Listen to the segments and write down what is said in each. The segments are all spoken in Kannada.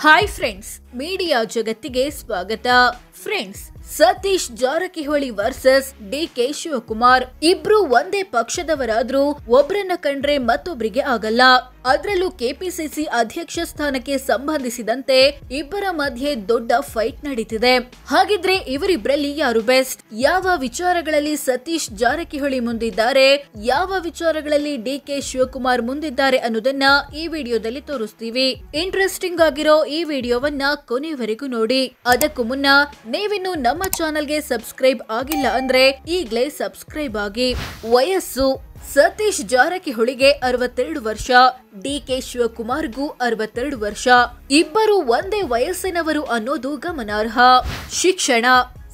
ಹಾಯ್ ಫ್ರೆಂಡ್ಸ್, ಮೀಡಿಯಾ ಜಗತ್ತಿಗೆ ಸ್ವಾಗತ. Friends, Satish Jarkiholi versus D K Shivakumar ಇಬ್ರು ಒಂದೇ ಪಕ್ಷದವರಾದ್ರೂ ಒಬ್ರನ್ನ ಕಂಡ್ರೆ ಮತ್ತೊಬ್ರಿಗೆ ಆಗಲ್ಲ. ಅದರಲ್ಲೂ ಕೆಪಿಸಿಸಿ ಅಧ್ಯಕ್ಷ ಸ್ಥಾನಕ್ಕೆ ಸಂಬಂಧಿಸಿದಂತೆ ಇಬ್ಬರ ಮಧ್ಯೆ ದೊಡ್ಡ ಫೈಟ್ ನಡೀತಿದೆ. ಹಾಗಿದ್ರೆ ಇವರಿಬ್ರಲ್ಲಿ ಯಾರು ಬೆಸ್ಟ್? ಯಾವ ವಿಚಾರಗಳಲ್ಲಿ ಸತೀಶ್ ಜಾರಕಿಹೊಳಿ ಮುಂದಿದ್ದಾರೆ, ಯಾವ ವಿಚಾರಗಳಲ್ಲಿ ಡಿಕೆ ಶಿವಕುಮಾರ್ ಮುಂದಿದ್ದಾರೆ ಅನ್ನೋದನ್ನ ಈ ವಿಡಿಯೋದಲ್ಲಿ ತೋರಿಸ್ತೀವಿ. ಇಂಟ್ರೆಸ್ಟಿಂಗ್ ಆಗಿರೋ ಈ ವಿಡಿಯೋವನ್ನ ಕೊನೆವರೆಗೂ ನೋಡಿ. ಅದಕ್ಕೂ ಮುನ್ನ ನೀವಿನ್ನು ನಮ್ಮ ಚಾನೆಲ್ಗೆ ಸಬ್ಸ್ಕ್ರೈಬ್ ಆಗಿಲ್ಲ ಅಂದ್ರೆ ಈಗಲೇ ಸಬ್ಸ್ಕ್ರೈಬ್ ಆಗಿ. ವಯಸ್ಸು: ಸತೀಶ್ ಜಾರಕಿಹೊಳಿಗೆ 62 ವರ್ಷ, ಡಿಕೆ ಶಿವಕುಮಾರ್ಗೂ 62 ವರ್ಷ. ಇಬ್ಬರು ಒಂದೇ ವಯಸ್ಸಿನವರು ಅನ್ನೋದು ಗಮನಾರ್ಹ. ಶಿಕ್ಷಣ: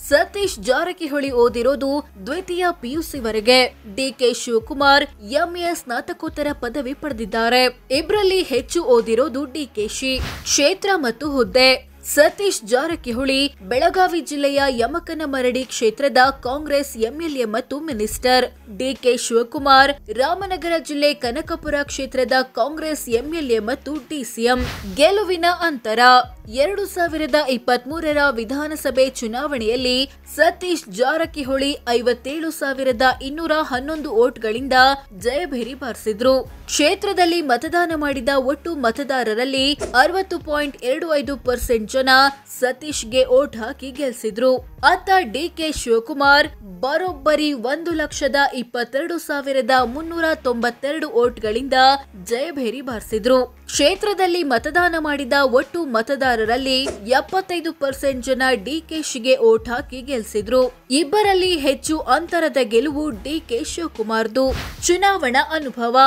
ಸತೀಶ್ ಜಾರಕಿಹೊಳಿ ಓದಿರೋದು ದ್ವಿತೀಯ ಪಿಯುಸಿವರೆಗೆ, ಡಿಕೆ ಶಿವಕುಮಾರ್ ಎಂಎ ಸ್ನಾತಕೋತ್ತರ ಪದವಿ ಪಡೆದಿದ್ದಾರೆ. ಇಬ್ಬರಲ್ಲಿ ಹೆಚ್ಚು ಓದಿರೋದು ಡಿಕೆಶಿ. ಕ್ಷೇತ್ರ ಮತ್ತು ಹುದ್ದೆ: ಸತೀಶ್ ಜಾರಕಿಹೊಳಿ ಬೆಳಗಾವಿ ಜಿಲ್ಲೆಯ ಯಮಕನಮರಡಿ ಕ್ಷೇತ್ರದ ಕಾಂಗ್ರೆಸ್ ಎಂಎಲ್ಎ ಮತ್ತು ಮಿನಿಸ್ಟರ್. ಡಿಕೆ ಶಿವಕುಮಾರ್ ರಾಮನಗರ ಜಿಲ್ಲೆ ಕನಕಪುರ ಕ್ಷೇತ್ರದ ಕಾಂಗ್ರೆಸ್ ಎಂಎಲ್ಎ ಮತ್ತು ಡಿಸಿಎಂ. ಗೆಲುವಿನ ಅಂತರ: 2023ರ ವಿಧಾನಸಭೆ ಚುನಾವಣೆಯಲ್ಲಿ ಸತೀಶ್ ಜಾರಕಿಹೊಳಿ 57,211 ವೋಟ್ಗಳಿಂದ ಜಯಭೇರಿ ಬಾರಿಸಿದ್ರು. ಕ್ಷೇತ್ರದಲ್ಲಿ ಮತದಾನ ಮಾಡಿದ ಒಟ್ಟು ಮತದಾರರಲ್ಲಿ 60.25% ಜನ ಸತೀಶ್ಗೆ ವೋಟ್ ಹಾಕಿ ಗೆಲ್ಲಿಸಿದ್ರು. ಅತ್ತ ಡಿಕೆ ಶಿವಕುಮಾರ್ ಬರೋಬ್ಬರಿ 1,22,392 ವೋಟ್ಗಳಿಂದ ಜಯಭೇರಿ ಬಾರಿಸಿದ್ರು. ಕ್ಷೇತ್ರದಲ್ಲಿ ಮತದಾನ ಮಾಡಿದ ಒಟ್ಟು ಮತದಾರರಲ್ಲಿ 75% ಜನ ಡಿಕೆಶಿಗೆ ವೋಟ್ ಹಾಕಿ ಗೆಲ್ಲಿಸಿದ್ರು. ಇಬ್ಬರಲ್ಲಿ ಹೆಚ್ಚು ಅಂತರದ ಗೆಲುವು ಡಿಕೆ ಶಿವಕುಮಾರ್ದು. ಚುನಾವಣಾ ಅನುಭವ: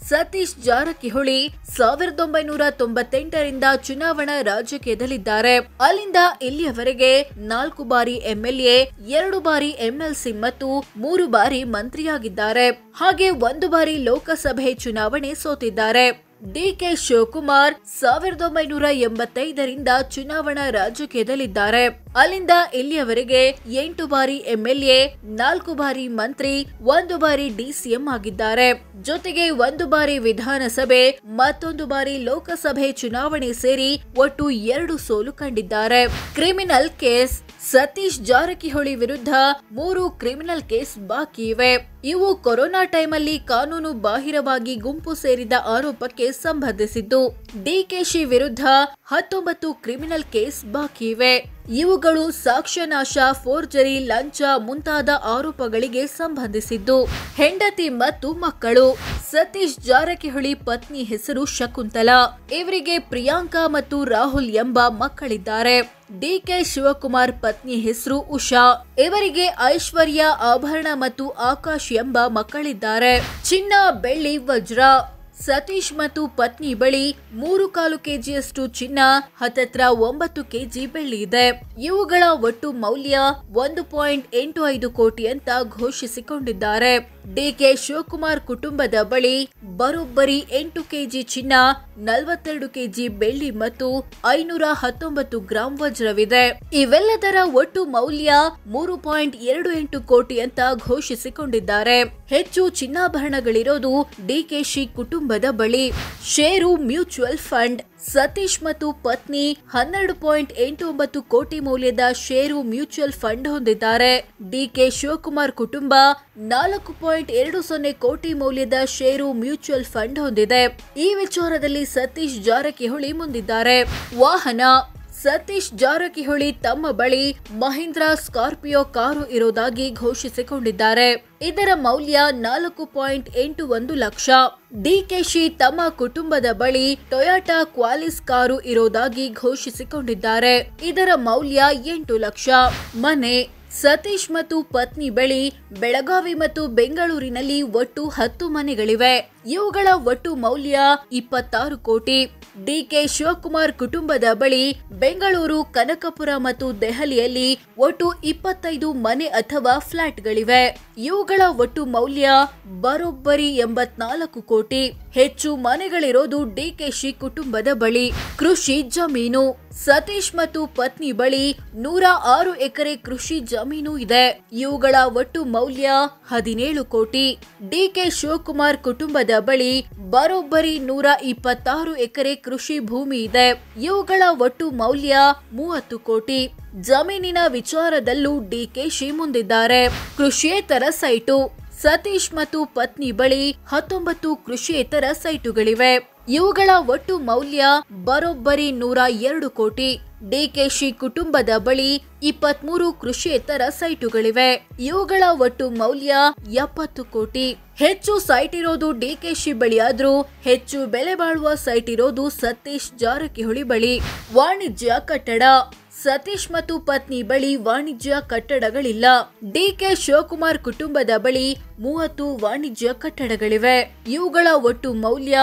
ಸತೀಶ್ ಜಾರಕಿಹೊಳಿ 1998ರಿಂದ ಚುನಾವಣಾ ರಾಜಕೀಯದಲ್ಲಿದ್ದಾರೆ. ಅಲ್ಲಿಂದ ಇಲ್ಲಿಯವರೆಗೆ 4 ಬಾರಿ ಎಂಎಲ್ಎ, 2 ಬಾರಿ ಎಂಎಲ್ಸಿ ಮತ್ತು 3 ಬಾರಿ ಮಂತ್ರಿಯಾಗಿದ್ದಾರೆ. ಹಾಗೆ 1 ಬಾರಿ ಲೋಕಸಭೆ ಚುನಾವಣೆ ಸೋತಿದ್ದಾರೆ. ಡಿಕೆ ಶಿವಕುಮಾರ್ 1985ರಿಂದ ಚುನಾವಣಾ ರಾಜಕೀಯದಲ್ಲಿದ್ದಾರೆ. ಅಲ್ಲಿಂದ ಇಲ್ಲಿಯವರೆಗೆ 8 ಬಾರಿ ಎಂಎಲ್ಎ, 4 ಬಾರಿ ಮಂತ್ರಿ, 1 ಬಾರಿ ಡಿಸಿಎಂ ಆಗಿದ್ದಾರೆ. ಜೊತೆಗೆ 1 ಬಾರಿ ವಿಧಾನಸಭೆ, ಮತ್ತೊಂದು ಬಾರಿ ಲೋಕಸಭೆ ಚುನಾವಣೆ ಸೇರಿ ಒಟ್ಟು 2 ಸೋಲು ಕಂಡಿದ್ದಾರೆ. ಕ್ರಿಮಿನಲ್ ಕೇಸ್: ಸತೀಶ್ ಜಾರಕಿಹೊಳಿ ವಿರುದ್ಧ 3 ಕ್ರಿಮಿನಲ್ ಕೇಸ್ ಬಾಕಿ ಇವೆ. ಇವು ಕೊರೋನಾ ಟೈಮಲ್ಲಿ ಕಾನೂನು ಬಾಹಿರವಾಗಿ ಗುಂಪು ಸೇರಿದ ಆರೋಪಕ್ಕೆ ಸಂಬಂಧಿಸಿದ್ದು. ಡಿಕೆಶಿ ವಿರುದ್ಧ 19 ಕ್ರಿಮಿನಲ್ ಕೇಸ್ ಬಾಕಿ ಇವೆ. ಇವುಗಳು ಸಾಕ್ಷ್ಯನಾಶ, ಫೋರ್ಜರಿ, ಲಂಚ ಮುಂತಾದ ಆರೋಪಗಳಿಗೆ ಸಂಬಂಧಿಸಿದ್ದು. ಹೆಂಡತಿ ಮತ್ತು ಮಕ್ಕಳು: ಸತೀಶ್ ಜಾರಕಿಹೊಳಿ ಪತ್ನಿ ಹೆಸರು ಶಕುಂತಲಾ. ಇವರಿಗೆ ಪ್ರಿಯಾಂಕಾ ಮತ್ತು ರಾಹುಲ್ ಎಂಬ ಮಕ್ಕಳಿದ್ದಾರೆ. ಡಿಕೆ ಶಿವಕುಮಾರ್ ಪತ್ನಿ ಹೆಸರು ಉಷಾ. ಇವರಿಗೆ ಐಶ್ವರ್ಯ, ಆಭರಣ ಮತ್ತು ಆಕಾಶ್ ಎಂಬ ಮಕ್ಕಳಿದ್ದಾರೆ. ಚಿನ್ನ, ಬೆಳ್ಳಿ, ವಜ್ರ: ಸತೀಶ್ ಮತ್ತು ಪತ್ನಿ ಬಳಿ 3.25 ಕೆಜಿಯಷ್ಟು ಚಿನ್ನ, ಹತ್ತತ್ರ 9 ಕೆಜಿ ಬೆಳ್ಳಿ ಇದೆ. ಇವುಗಳ ಒಟ್ಟು ಮೌಲ್ಯ 1.85 ಕೋಟಿ ಅಂತ ಘೋಷಿಸಿಕೊಂಡಿದ್ದಾರೆ. ಡಿಕೆ ಶಿವಕುಮಾರ್ ಕುಟುಂಬದ ಬಳಿ ಬರೋಬ್ಬರಿ 8 ಕೆಜಿ ಚಿನ್ನ, 42 ಕೆಜಿ ಬೆಳ್ಳಿ ಮತ್ತು 519 ಗ್ರಾಂ ವಜ್ರವಿದೆ. ಇವೆಲ್ಲದರ ಒಟ್ಟು ಮೌಲ್ಯ 3.28 ಕೋಟಿ ಅಂತ ಘೋಷಿಸಿಕೊಂಡಿದ್ದಾರೆ. ಹೆಚ್ಚು ಚಿನ್ನಾಭರಣಗಳಿರೋದು ಡಿಕೆಶಿ ಕುಟುಂಬದ ಬಳಿ. ಷೇರು ಮ್ಯೂಚುವಲ್ ಫಂಡ್: ಸತೀಶ್ ಮತ್ತು ಪತ್ನಿ 12.89 ಕೋಟಿ ಮೌಲ್ಯದ ಷೇರು ಮ್ಯೂಚುವಲ್ ಫಂಡ್ ಹೊಂದಿದ್ದಾರೆ. ಡಿಕೆ ಶಿವಕುಮಾರ್ ಕುಟುಂಬ 4.20 ಕೋಟಿ ಮೌಲ್ಯದ ಷೇರು ಮ್ಯೂಚುವಲ್ ಫಂಡ್ ಹೊಂದಿದೆ. ಈ ವಿಚಾರದಲ್ಲಿ ಸತೀಶ್ ಜಾರಕಿಹೊಳಿ ಮುಂದಿದ್ದಾರೆ. ವಾಹನ: ಸತೀಶ್ ಜಾರಕಿಹೊಳಿ ತಮ್ಮ ಬಳಿ ಮಹೀಂದ್ರ ಸ್ಕಾರ್ಪಿಯೋ ಕಾರು ಇರೋದಾಗಿ ಘೋಷಿಸಿಕೊಂಡಿದ್ದಾರೆ. ಇದರ ಮೌಲ್ಯ 4.81 ಲಕ್ಷ. ಡಿಕೆಶಿ ತಮ್ಮ ಕುಟುಂಬದ ಬಳಿ ಟೊಯೋಟಾ ಕ್ವಾಲಿಸ್ ಕಾರು ಇರೋದಾಗಿ ಘೋಷಿಸಿಕೊಂಡಿದ್ದಾರೆ. ಇದರ ಮೌಲ್ಯ 8 ಲಕ್ಷ. ಮನೆ: ಸತೀಶ್ ಮತ್ತು ಪತ್ನಿ ಬಳಿ ಬೆಳಗಾವಿ ಮತ್ತು ಬೆಂಗಳೂರಿನಲ್ಲಿ ಒಟ್ಟು 10 ಮನೆಗಳಿವೆ. ಇವುಗಳ ಒಟ್ಟು ಮೌಲ್ಯ 26 ಕೋಟಿ. ಡಿಕೆ ಶಿವಕುಮಾರ್ ಕುಟುಂಬದ ಬಳಿ ಬೆಂಗಳೂರು, ಕನಕಪುರ ಮತ್ತು ದೆಹಲಿಯಲ್ಲಿ ಒಟ್ಟು 25 ಮನೆ ಅಥವಾ ಫ್ಲಾಟ್ಗಳಿವೆ. ಇವುಗಳ ಒಟ್ಟು ಮೌಲ್ಯ ಬರೋಬ್ಬರಿ 84 ಕೋಟಿ. ಹೆಚ್ಚು ಮನೆಗಳಿರೋದು ಡಿಕೆಶಿ ಕುಟುಂಬದ ಬಳಿ. ಕೃಷಿ ಜಮೀನು. ಸತೀಶ್ ಮತ್ತು ಪತ್ನಿ ಬಳಿ 106 ಎಕರೆ ಕೃಷಿ ಜಮೀನು ಇದೆ. ಇವುಗಳ ಒಟ್ಟು ಮೌಲ್ಯ 17 ಕೋಟಿ. ಡಿಕೆ ಶಿವಕುಮಾರ್ ಕುಟುಂಬದ ಬಳಿ ಬರೋಬ್ಬರಿ 126 ಎಕರೆ ಕೃಷಿ ಭೂಮಿ ಇದೆ. ಇವುಗಳ ಒಟ್ಟು ಮೌಲ್ಯ 30 ಕೋಟಿ. ಜಮೀನಿನ ವಿಚಾರದಲ್ಲೂ ಡಿಕೆಶಿ ಮುಂದಿದ್ದಾರೆ. ಕೃಷಿಯೇತರ ಸೈಟು. ಸತೀಶ್ ಮತ್ತು ಪತ್ನಿ ಬಳಿ 19 ಕೃಷಿಯೇತರ ಸೈಟುಗಳಿವೆ. ಇವುಗಳ ಒಟ್ಟು ಮೌಲ್ಯ ಬರೋಬ್ಬರಿ 102 ಕೋಟಿ. ಡಿಕೆಶಿ ಕುಟುಂಬದ ಬಳಿ 23 ಕೃಷಿಯೇತರ ಸೈಟುಗಳಿವೆ. ಇವುಗಳ ಒಟ್ಟು ಮೌಲ್ಯ 70 ಕೋಟಿ. ಹೆಚ್ಚು ಸೈಟ್ ಇರೋದು ಡಿಕೆಶಿ ಬಳಿ ಆದ್ರೂ ಹೆಚ್ಚು ಬೆಲೆ ಬಾಳುವ ಸೈಟ್ ಇರೋದು ಸತೀಶ್ ಜಾರಕಿಹೊಳಿ ಬಳಿ. ವಾಣಿಜ್ಯ ಕಟ್ಟಡ. ಸತೀಶ್ ಮತ್ತು ಪತ್ನಿ ಬಳಿ ವಾಣಿಜ್ಯ ಕಟ್ಟಡಗಳಿಲ್ಲ. ಡಿಕೆ ಶಿವಕುಮಾರ್ ಕುಟುಂಬದ ಬಳಿ 30 ವಾಣಿಜ್ಯ ಕಟ್ಟಡಗಳಿವೆ. ಇವುಗಳ ಒಟ್ಟು ಮೌಲ್ಯ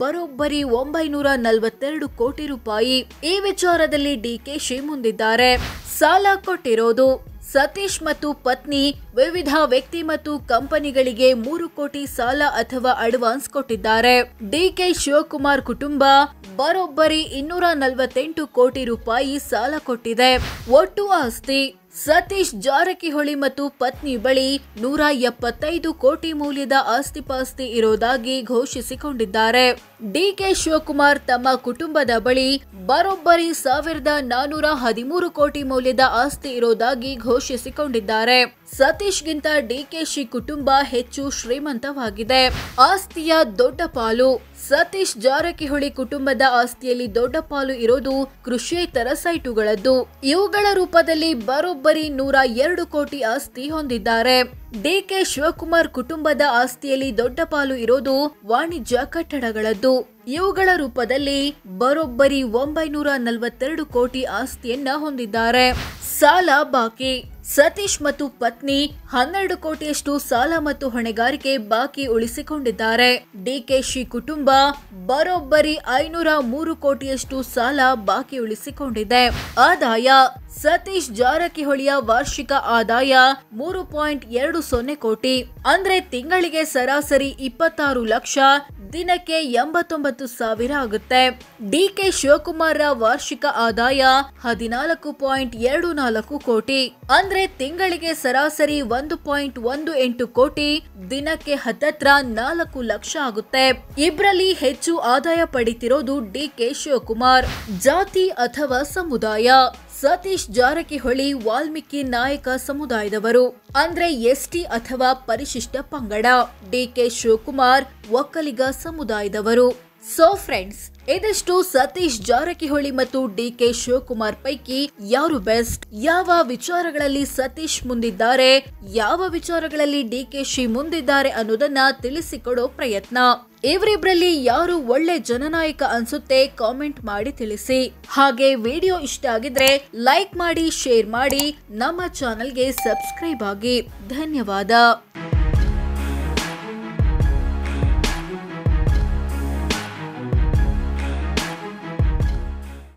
ಬರೋಬ್ಬರಿ 942 ಕೋಟಿ ರೂಪಾಯಿ. ಈ ವಿಚಾರದಲ್ಲಿ ಡಿಕೆಶಿ ಮುಂದಿದ್ದಾರೆ. ಸಾಲ ಕೊಟ್ಟಿರೋದು. ಸತೀಶ್ ಮತ್ತು ಪತ್ನಿ ವಿವಿಧ ವ್ಯಕ್ತಿ ಮತ್ತು ಕಂಪನಿಗಳಿಗೆ 3 ಕೋಟಿ ಸಾಲ ಅಥವಾ ಅಡ್ವಾನ್ಸ್ ಕೊಟ್ಟಿದ್ದಾರೆ. ಡಿಕೆ ಶಿವಕುಮಾರ್ ಕುಟುಂಬ ಬರೋಬ್ಬರಿ 248 ಕೋಟಿ ರೂಪಾಯಿ ಸಾಲ ಕೊಟ್ಟಿದೆ. ಒಟ್ಟು ಆಸ್ತಿ. ಸತೀಶ್ ಜಾರಕಿಹೊಳಿ ಮತ್ತು ಪತ್ನಿ ಬಳಿ 175 ಕೋಟಿ ಮೌಲ್ಯದ ಆಸ್ತಿಪಾಸ್ತಿ ಇರೋದಾಗಿ ಘೋಷಿಸಿಕೊಂಡಿದ್ದಾರೆ. ಡಿಕೆ ಶಿವಕುಮಾರ್ ತಮ್ಮ ಕುಟುಂಬದ ಬಳಿ ಬರೋಬ್ಬರಿ 1413 ಕೋಟಿ ಮೌಲ್ಯದ ಆಸ್ತಿ ಇರೋದಾಗಿ ಘೋಷಿಸಿಕೊಂಡಿದ್ದಾರೆ. ಸತೀಶ್ಗಿಂತ ಡಿಕೆಶಿ ಕುಟುಂಬ ಹೆಚ್ಚು ಶ್ರೀಮಂತವಾಗಿದೆ. ಆಸ್ತಿಯ ದೊಡ್ಡ ಪಾಲು. ಸತೀಶ್ ಜಾರಕಿಹೊಳಿ ಕುಟುಂಬದ ಆಸ್ತಿಯಲ್ಲಿ ದೊಡ್ಡ ಪಾಲು ಇರೋದು ಕೃಷಿಯೇತರ ಸೈಟುಗಳದ್ದು. ಇವುಗಳ ರೂಪದಲ್ಲಿ ಬರೋಬ್ಬರಿ 102 ಕೋಟಿ ಆಸ್ತಿ ಹೊಂದಿದ್ದಾರೆ. ಡಿಕೆ ಶಿವಕುಮಾರ್ ಕುಟುಂಬದ ಆಸ್ತಿಯಲ್ಲಿ ದೊಡ್ಡ ಪಾಲು ಇರೋದು ವಾಣಿಜ್ಯ ಕಟ್ಟಡಗಳದ್ದು. ಇವುಗಳ ರೂಪದಲ್ಲಿ ಬರೋಬ್ಬರಿ 942 ಕೋಟಿ ಆಸ್ತಿಯನ್ನ ಹೊಂದಿದ್ದಾರೆ. ಸಾಲ ಬಾಕಿ. ಸತೀಶ್ ಮತ್ತು ಪತ್ನಿ 12 ಕೋಟಿಯಷ್ಟು ಸಾಲ ಮತ್ತು ಹೊಣೆಗಾರಿಕೆ ಬಾಕಿ ಉಳಿಸಿಕೊಂಡಿದ್ದಾರೆ. ಡಿಕೆಶಿ ಕುಟುಂಬ ಬರೋಬ್ಬರಿ 503 ಕೋಟಿಯಷ್ಟು ಸಾಲ ಬಾಕಿ ಉಳಿಸಿಕೊಂಡಿದೆ. ಆದಾಯ. ಸತೀಶ್ ಜಾರಕಿಹೊಳಿಯ ವಾರ್ಷಿಕ ಆದಾಯ 3.20 ಕೋಟಿ. ಅಂದ್ರೆ ತಿಂಗಳಿಗೆ ಸರಾಸರಿ 26 ಲಕ್ಷ, ದಿನಕ್ಕೆ 89,000 ಆಗುತ್ತೆ. ಡಿಕೆ ಶಿವಕುಮಾರ್ ವಾರ್ಷಿಕ ಆದಾಯ 14.24 ಕೋಟಿ. ಅಂದ್ರೆ ತಿಂಗಳಿಗೆ ಸರಾಸರಿ 1.18 ಕೋಟಿ, ದಿನಕ್ಕೆ ಹತ್ತತ್ರ 4 ಲಕ್ಷ ಆಗುತ್ತೆ. ಇಬ್ರಲ್ಲಿ ಹೆಚ್ಚು ಆದಾಯ ಪಡಿತಿರೋದು ಡಿಕೆ ಶಿವಕುಮಾರ್. ಜಾತಿ ಅಥವಾ ಸಮುದಾಯ. ಸತೀಶ್ ಜಾರಕಿಹೊಳಿ ವಾಲ್ಮೀಕಿ ನಾಯಕ ಸಮುದಾಯದವರು, ಅಂದ್ರೆ ಎಸ್ಟಿ ಅಥವಾ ಪರಿಶಿಷ್ಟ ಪಂಗಡ. ಡಿಕೆ ಶಿವಕುಮಾರ್ ಒಕ್ಕಲಿಗ ಸಮುದಾಯದವರು. ಸೊ ಫ್ರೆಂಡ್ಸ್, ಇದಷ್ಟು ಸತೀಶ್ ಜಾರಕಿಹೊಳಿ ಮತ್ತು ಡಿಕೆ ಶಿವಕುಮಾರ್ ಪೈಕಿ ಯಾರು ಬೆಸ್ಟ್, ಯಾವ ವಿಚಾರಗಳಲ್ಲಿ ಸತೀಶ್ ಮುಂದಿದ್ದಾರೆ, ಯಾವ ವಿಚಾರಗಳಲ್ಲಿ ಡಿಕೆಶಿ ಮುಂದಿದ್ದಾರೆ ಅನ್ನೋದನ್ನ ತಿಳಿಸಿಕೊಡೋ ಪ್ರಯತ್ನ. ಇವರಿಬ್ರಲ್ಲಿ ಯಾರು ಒಳ್ಳೆ ಜನನಾಯಕ ಅನ್ಸುತ್ತೆ ಕಾಮೆಂಟ್ ಮಾಡಿ ತಿಳಿಸಿ. ಹಾಗೆ ವಿಡಿಯೋ ಇಷ್ಟ ಆಗಿದ್ರೆ ಲೈಕ್ ಮಾಡಿ, ಶೇರ್ ಮಾಡಿ, ನಮ್ಮ ಚಾನೆಲ್ಗೆ ಸಬ್ಸ್ಕ್ರೈಬ್ ಆಗಿ. ಧನ್ಯವಾದ.